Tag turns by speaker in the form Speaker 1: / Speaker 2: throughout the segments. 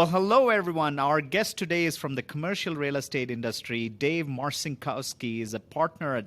Speaker 1: Well, hello, everyone. Our guest today is from the commercial real estate industry. Dave Marcinkowski is a partner at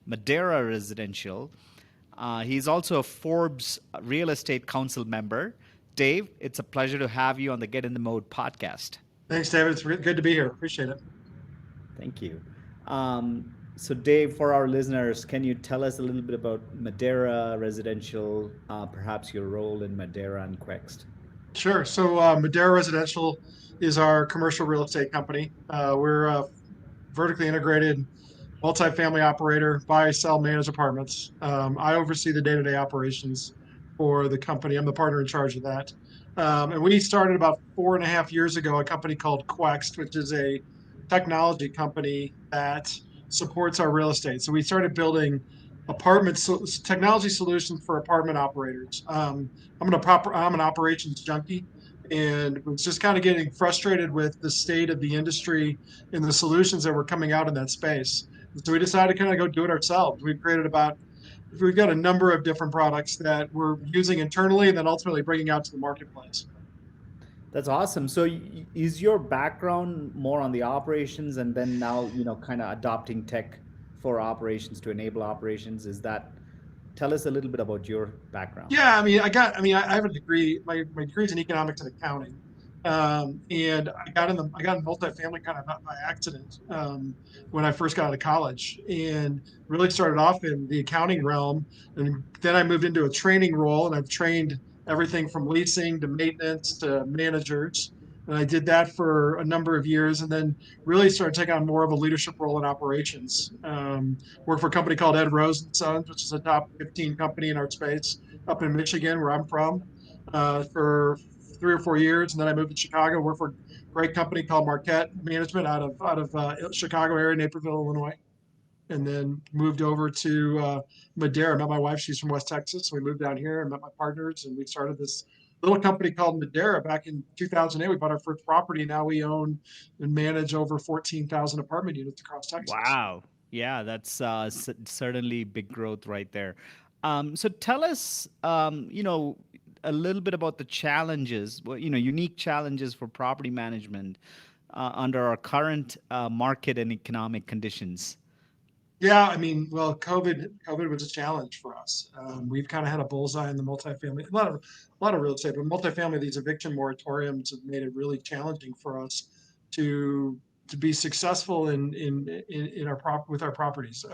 Speaker 1: Madera Residential. He's also a Forbes Real Estate Council member. Dave, it's a pleasure to have you on the Get in the Mode podcast.
Speaker 2: Thanks, David. It's good to be here. Appreciate it.
Speaker 1: Thank you. So, Dave, for our listeners, can you tell us a little bit about Madera Residential, perhaps your role in Madera and Quext?
Speaker 2: Sure. So, Madera Residential is our commercial real estate company. We're a vertically integrated multifamily operator, buy, sell, manage apartments. I oversee the day-to-day operations for the company. I'm the partner in charge of that. And we started about 4.5 years ago a company called Quext, which is a technology company that supports our real estate. So we started building technology solutions for apartment operators. I'm an operations junkie and was just kind of getting frustrated with the state of the industry and the solutions that were coming out in that space. So we decided to kind of go do it ourselves. We've got a number of different products that we're using internally and then ultimately bringing out to the marketplace.
Speaker 1: That's awesome. So, is your background more on the operations, and then now kind of adopting tech for operations to enable operations? Is that Tell us a little bit about your background.
Speaker 2: Yeah, I have a degree. My degree is in economics and accounting, and I got in multifamily kind of by accident when I first got out of college, and really started off in the accounting realm, and then I moved into a training role, and I've trained everything from leasing to maintenance to managers. And I did that for a number of years, and then really started taking on more of a leadership role in operations. Worked for a company called Ed Rose and Sons, which is a top 15 company in our space up in Michigan, where I'm from, for 3 or 4 years, and then I moved to Chicago. Worked for a great company called Marquette Management out of Chicago area, Naperville, Illinois, and then moved over to Madera. I met my wife; she's from West Texas. So we moved down here and met my partners, and we started this little company called Medera back in 2008. We bought our first property. Now we own and manage over 14,000 apartment units across Texas.
Speaker 1: Wow. Yeah, that's certainly big growth right there. So tell us, a little bit about the challenges, unique challenges for property management under our current market and economic conditions.
Speaker 2: Yeah, well, COVID was a challenge for us. We've kind of had a bullseye in the multifamily, a lot of real estate, but multifamily, these eviction moratoriums have made it really challenging for us to to be successful in our with our properties.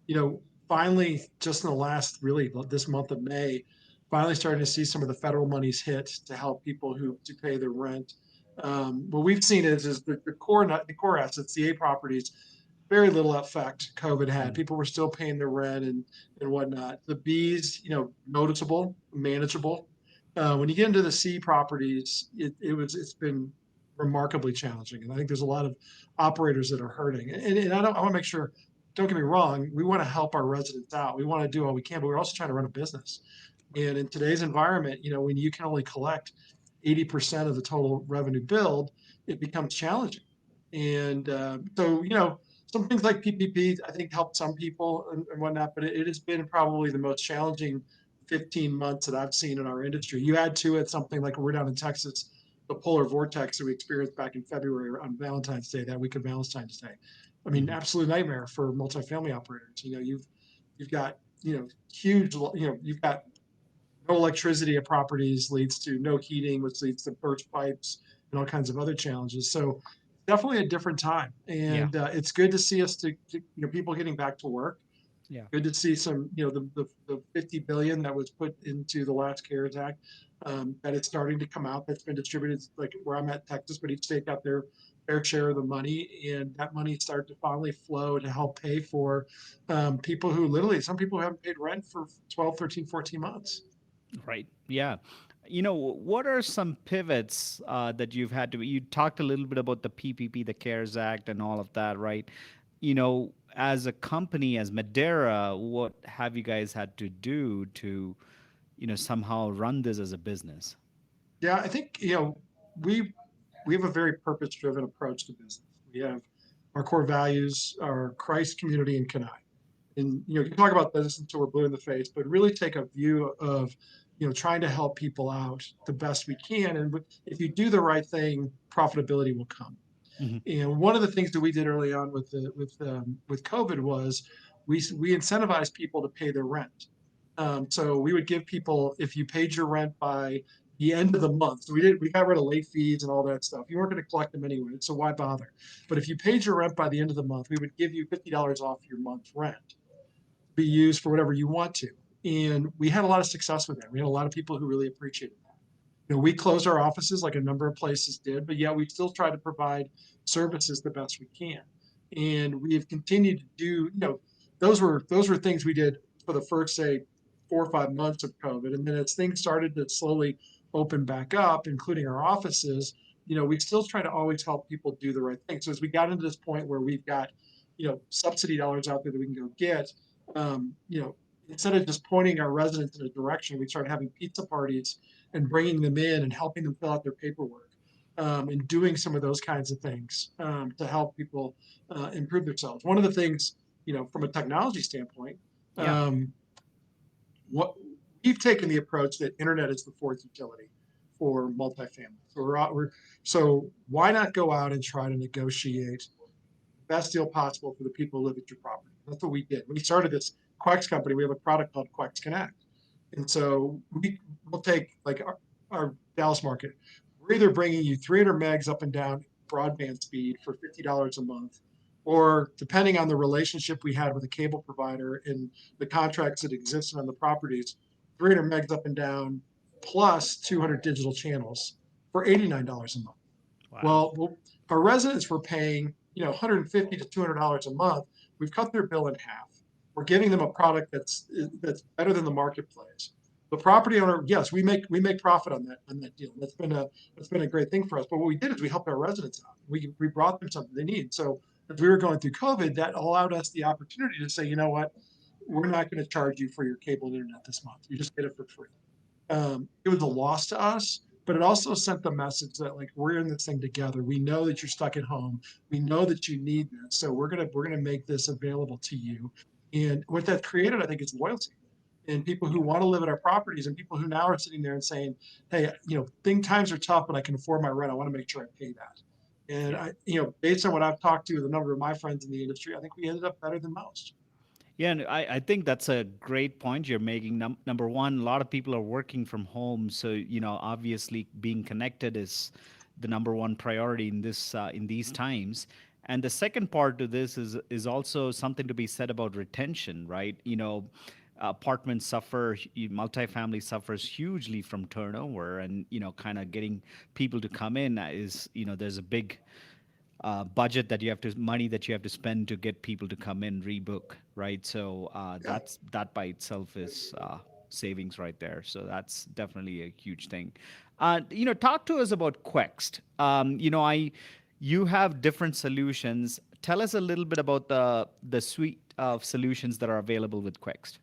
Speaker 2: You know, Finally, just in the last really this month of May, finally starting to see some of the federal monies hit to help people who to pay their rent. What we've seen is the core assets, the A properties, very little effect COVID had.
Speaker 1: Mm.
Speaker 2: People were still paying their rent and whatnot. The Bs, noticeable, manageable. When you get into the C properties, it's been remarkably challenging, and I think there's a lot of operators that are hurting. And I want to make sure. Don't get me wrong. We want to help our residents out. We want to do all we can, but we're also trying to run a business. And in today's environment, when you can only collect 80% of the total revenue billed, it becomes challenging. And some things like PPP, I think, helped some people and whatnot, but it has been probably the most challenging 15 months that I've seen in our industry. You add to it something like we're down in Texas, the polar vortex that we experienced back in February on Valentine's Day, that week of Valentine's Day.
Speaker 1: Mhm.
Speaker 2: Absolute nightmare for multifamily operators. You've got huge. You've got no electricity at properties leads to no heating, which leads to burst pipes and all kinds of other challenges. So definitely a different time,
Speaker 1: Yeah.
Speaker 2: and it's good to see us people getting back to work.
Speaker 1: Yeah.
Speaker 2: Good to see some, the 50 billion that was put into the last CARES Act, that it's starting to come out. That's been distributed like where I'm at, Texas, but each state got their fair share of the money, and that money started to finally flow to help pay for people who literally, some people who haven't paid rent for 12, 13, 14 months.
Speaker 1: Right. Yeah. What are some pivots that you've had to? You talked a little bit about the PPP, the CARES Act, and all of that, right? As a company, as Medera, what have you guys had to do to, somehow run this as a business?
Speaker 2: Yeah, I think we we have a very purpose-driven approach to business. We have our core values are Christ, community, and Kanai. And you can talk about this until we're blue in the face, but really take a view of trying to help people out the best we can. And if you do the right thing, profitability will come.
Speaker 1: Mhm.
Speaker 2: And one of the things that we did early on with COVID was we incentivized people to pay their rent. So we would give people, if you paid your rent by the end of the month, so we got rid of late fees and all that stuff. You weren't going to collect them anyway, so why bother? But if you paid your rent by the end of the month, we would give you $50 off your month's rent to be used for whatever you want to. And we had a lot of success with that. We had a lot of people who really appreciated that. We closed our offices like a number of places did, but yeah, we still try to provide services the best we can. And we have continued to do, those were things we did for the first, say, 4 or 5 months of COVID. And then as things started to slowly open back up, including our offices, we still try to always help people do the right thing. So as we got into this point where we've got, subsidy dollars out there that we can go get, um, you know, instead of just pointing our residents in a direction, we started having pizza parties and bringing them in and helping them fill out their paperwork, and doing some of those kinds of things, to help people improve themselves. One of the things, from a technology standpoint,
Speaker 1: Yeah.
Speaker 2: um, what we've taken the approach that internet is the fourth utility for multifamily. So why not go out and try to negotiate the best deal possible for the people who live at your property? That's what we did. When we started this Quex company, we have a product called Quex Connect. And so we'll take like our Dallas market. We're either bringing you 300 megs up and down broadband speed for $50 a month, or depending on the relationship we had with the cable provider and the contracts that existed on the properties, 300 megs up and down plus 200 digital channels for $89 a month.
Speaker 1: Wow.
Speaker 2: Well, our residents were paying, $150 to $200 a month. We've cut their bill in half. We're giving them a product that's better than the marketplace. The property owner, yes, we make profit on that deal. That's been a great thing for us. But what we did is we helped our residents out. We brought them something they need. So as we were going through COVID, that allowed us the opportunity to say, you know what, we're not going to charge you for your cable and internet this month. You just get it for free. It was a loss to us, but it also sent the message that like we're in this thing together. We know that you're stuck at home. We know that you need this, so we're gonna make this available to you. And what that created, I think, is loyalty and people who
Speaker 1: Yeah.
Speaker 2: want to live at our properties and people who now are sitting there and saying, "Hey, times are tough, but I can afford my rent. I want to make sure I pay that." And
Speaker 1: Yeah.
Speaker 2: based on what I've talked to with a number of my friends in the industry, I think we ended up better than most.
Speaker 1: Yeah, and I think that's a great point you're making. Number one, a lot of people are working from home, so obviously being connected is the number one priority in these times. And the second part to this is also something to be said about retention, right? Apartments suffer, multifamily suffers hugely from turnover, and kind of getting people to come in is there's a big budget that you have to money that you have to spend to get people to come in rebook, right? So
Speaker 2: Yeah.
Speaker 1: that by itself is savings right there. So that's definitely a huge thing. Talk to us about Quext. I you have different solutions. Tell us a little bit about the suite of solutions that are available with Quext.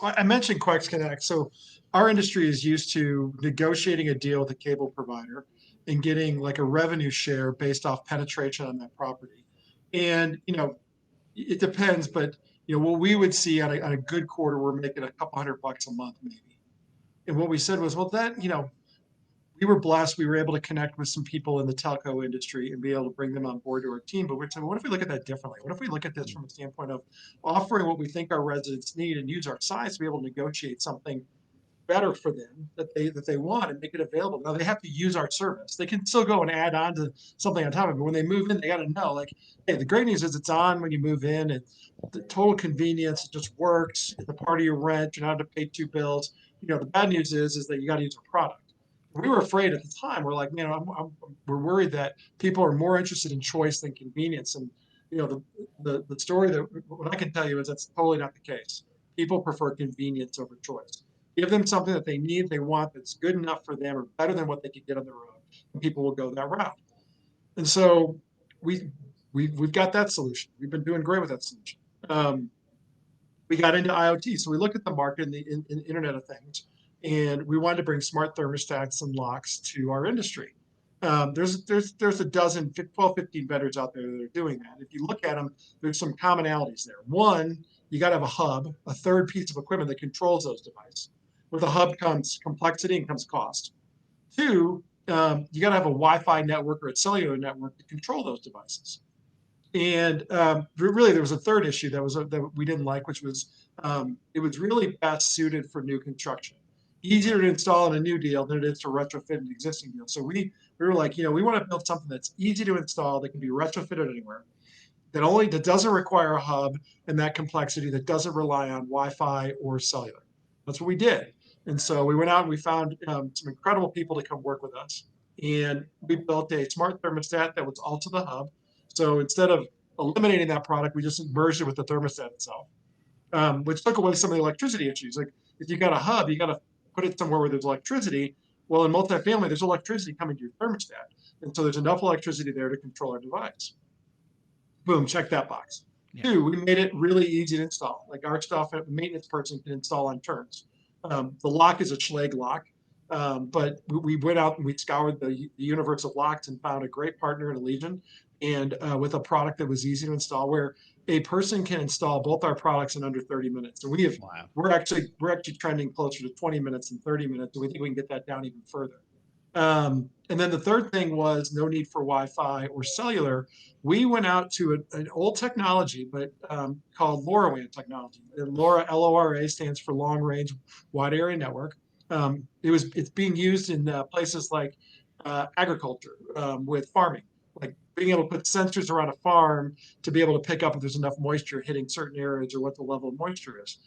Speaker 2: I mentioned Quex Connect. So our industry is used to negotiating a deal with a cable provider and getting like a revenue share based off penetration on that property. And it depends, but what we would see on a good quarter, we're making a couple $100 a month maybe. And what we said was, well, we were blessed. We were able to connect with some people in the telco industry and be able to bring them on board to our team. But we're saying, what if we look at that differently? What if we look at this from a standpoint of offering what we think our residents need and use our size to be able to negotiate something better for them that they want and make it available. Now they have to use our service. They can still go and add on to something on top of it. But when they move in, they got to know, like, hey, the great news is it's on when you move in. And the total convenience. It just works. It's a part of your rent. You're not having to pay two bills. The bad news is that you got to use our product. We were afraid at the time. We're like, we're worried that people are more interested in choice than convenience. And the story that what I can tell you is that's totally not the case. People prefer convenience over choice. Give them something that they need, they want, that's good enough for them or better than what they could get on their own, and people will go that route. And so we we've got that solution. We've been doing great with that solution. Um, we got into IoT, so we looked at the market in Internet of Things, and we wanted to bring smart thermostats and locks to our industry. There's a dozen, 12, 15 vendors out there that are doing that. If you look at them, there's some commonalities there. One, you got to have a hub, a third piece of equipment that controls those devices. With a hub comes complexity and comes cost. Two, you got to have a Wi-Fi network or a cellular network to control those devices. And really, there was a third issue that we didn't like, which was it was really best suited for new construction. Easier to install in a new deal than it is to retrofit an existing deal. So we were like, we want to build something that's easy to install, that can be retrofitted anywhere, that doesn't require a hub and that complexity, that doesn't rely on Wi-Fi or cellular. That's what we did. And so we went out and we found some incredible people to come work with us. And we built a smart thermostat that was also the hub. So instead of eliminating that product, we just merged it with the thermostat itself, which took away some of the electricity issues. Like if you got a hub, you got to put it somewhere where there's electricity. Well, in multifamily, there's electricity coming to your thermostat. And so there's enough electricity there to control our device. Boom, check that box.
Speaker 1: Yeah.
Speaker 2: Two, we made it really easy to install. Like our stuff, a maintenance person can install on turns. The lock is a Schlage lock, but we went out and we scoured the universe of locks and found a great partner in Allegion, and with a product that was easy to install, where a person can install both our products in under 30 minutes. And
Speaker 1: Wow.
Speaker 2: we're actually trending closer to 20 minutes than 30 minutes, and we think we can get that down even further. And then the third thing was no need for Wi-Fi or cellular. We went out to an old technology, but called LoRaWAN technology. And LoRa, LORA, stands for Long Range Wide Area Network. It's being used in places like agriculture, with farming, like being able to put sensors around a farm to be able to pick up if there's enough moisture hitting certain areas or what the level of moisture is.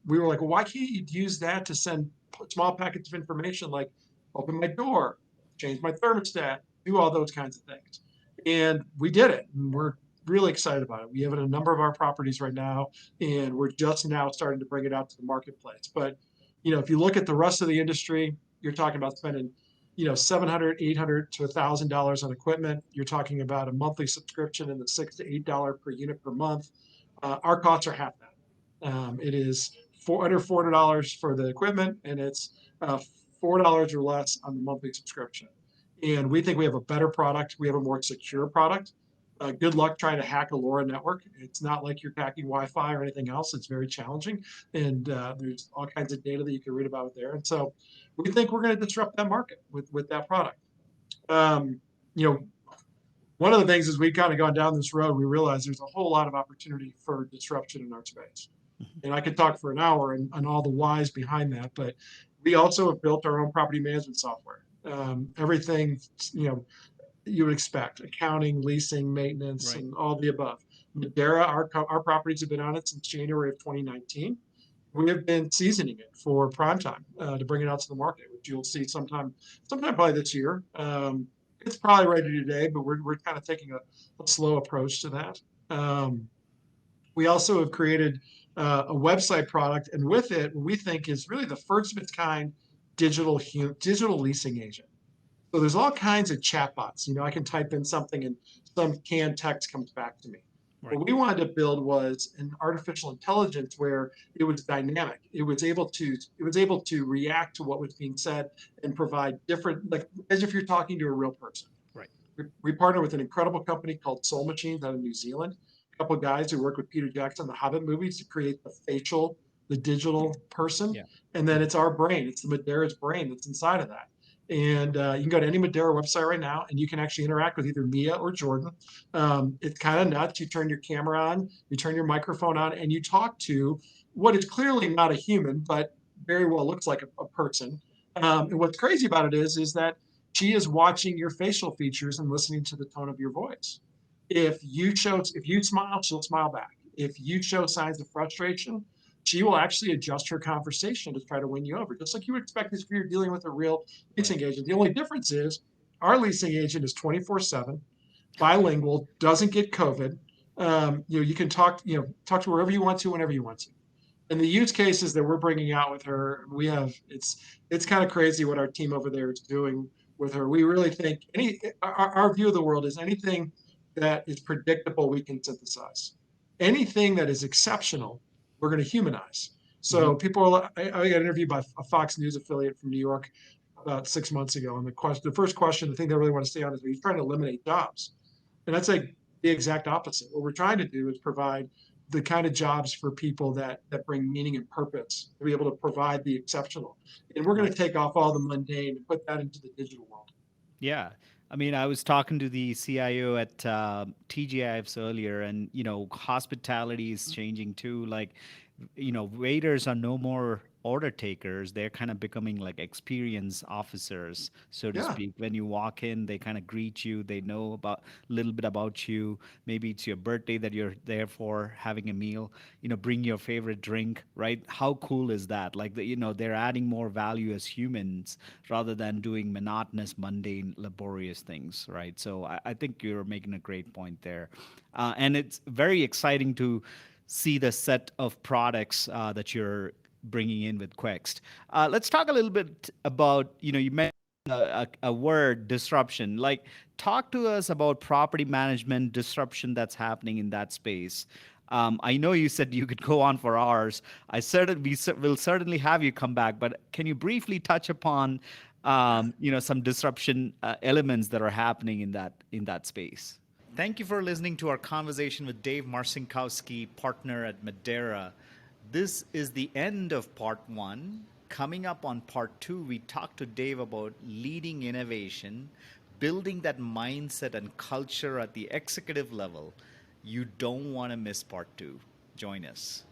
Speaker 2: We were like, well, why can't you use that to send small packets of information like open my door, change my thermostat, do all those kinds of things? And we did it. And we're really excited about it. We have it in a number of our properties right now, and we're just now starting to bring it out to the marketplace. But if you look at the rest of the industry, you're talking about spending 700, 800 to $1,000 on equipment. You're talking about a monthly subscription in the $6 to $8 per unit per month. Our costs are half that. It is under $400 for the equipment, and it's $4 or less on the monthly subscription. And we think we have a better product. We have a more secure product. Good luck trying to hack a LoRa network. It's not like you're hacking Wi-Fi or anything else. It's very challenging, and there's all kinds of data that you can read about there. And so we think we're going to disrupt that market with that product. One of the things is we've kind of gone down this road, we realize there's a whole lot of opportunity for disruption in our space. And I could talk for an hour on all the whys behind that, but we also have built our own property management software. Everything, you would expect: accounting, leasing, maintenance,
Speaker 1: Right.
Speaker 2: and all the above. Medera, our properties have been on it since January of 2019. We have been seasoning it for prime time to bring it out to the market, which you'll see sometime probably this year. It's probably ready today, but we're kind of taking a slow approach to that. We also have created a website product, and with it, we think is really the first of its kind digital leasing agent. So there's all kinds of chatbots. I can type in something and some canned text comes back to me.
Speaker 1: Right.
Speaker 2: What we wanted to build was an artificial intelligence where it was dynamic. It was able to react to what was being said and provide different, like as if you're talking to a real person.
Speaker 1: Right.
Speaker 2: We partner with an incredible company called Soul Machines out of New Zealand. A couple of guys who work with Peter Jackson, the Hobbit movies, to create the digital person.
Speaker 1: Yeah.
Speaker 2: And then it's our brain. It's the Medera's brain that's inside of that. And you can go to any Medera website right now, and you can actually interact with either Mia or Jordan. It's kind of nuts. You turn your camera on, you turn your microphone on, and you talk to what is clearly not a human, but very well looks like a person. And what's crazy about it is that she is watching your facial features and listening to the tone of your voice. If you smile, she'll smile back. If you show signs of frustration, she will actually adjust her conversation to try to win you over, just like you would expect if you're dealing with a real leasing agent. The only difference is our leasing agent is 24/7, bilingual, doesn't get COVID. You can talk to wherever you want to, whenever you want to. And the use cases that we're bringing out with her, it's kind of crazy what our team over there is doing with her. We really think our view of the world is anything that is predictable, we can synthesize. Anything that is exceptional, we're going to humanize. So I got interviewed by a Fox News affiliate from New York about 6 months ago. And the first question, the thing they really want to stay on is, are you trying to eliminate jobs? And that's like the exact opposite. What we're trying to do is provide the kind of jobs for people that bring meaning and purpose, to be able to provide the exceptional. And we're going
Speaker 1: Right.
Speaker 2: to take off all the mundane and put that into the digital world.
Speaker 1: Yeah. I mean, I was talking to the CIO at TGIFs earlier, and, hospitality is changing too. Like, waiters are no more order takers. They're kind of becoming like experience officers, so to
Speaker 2: Yeah.
Speaker 1: speak. When you walk in, they kind of greet you. They know about a little bit about you. Maybe it's your birthday that you're there for, having a meal. Bring your favorite drink, right? How cool is that? Like, they're adding more value as humans rather than doing monotonous, mundane, laborious things, right? So I think you're making a great point there. And it's very exciting to see the set of products that you're bringing in with Quext. Let's talk a little bit about, you mentioned a word, disruption. Like, talk to us about property management disruption that's happening in that space. I know you said you could go on for hours. Will certainly have you come back, but can you briefly touch upon, some disruption elements that are happening in that space? Thank you for listening to our conversation with Dave Marcinkowski, partner at Medera. This is the end of part one. Coming up on part two, we talk to Dave about leading innovation, building that mindset and culture at the executive level. You don't want to miss part two. Join us.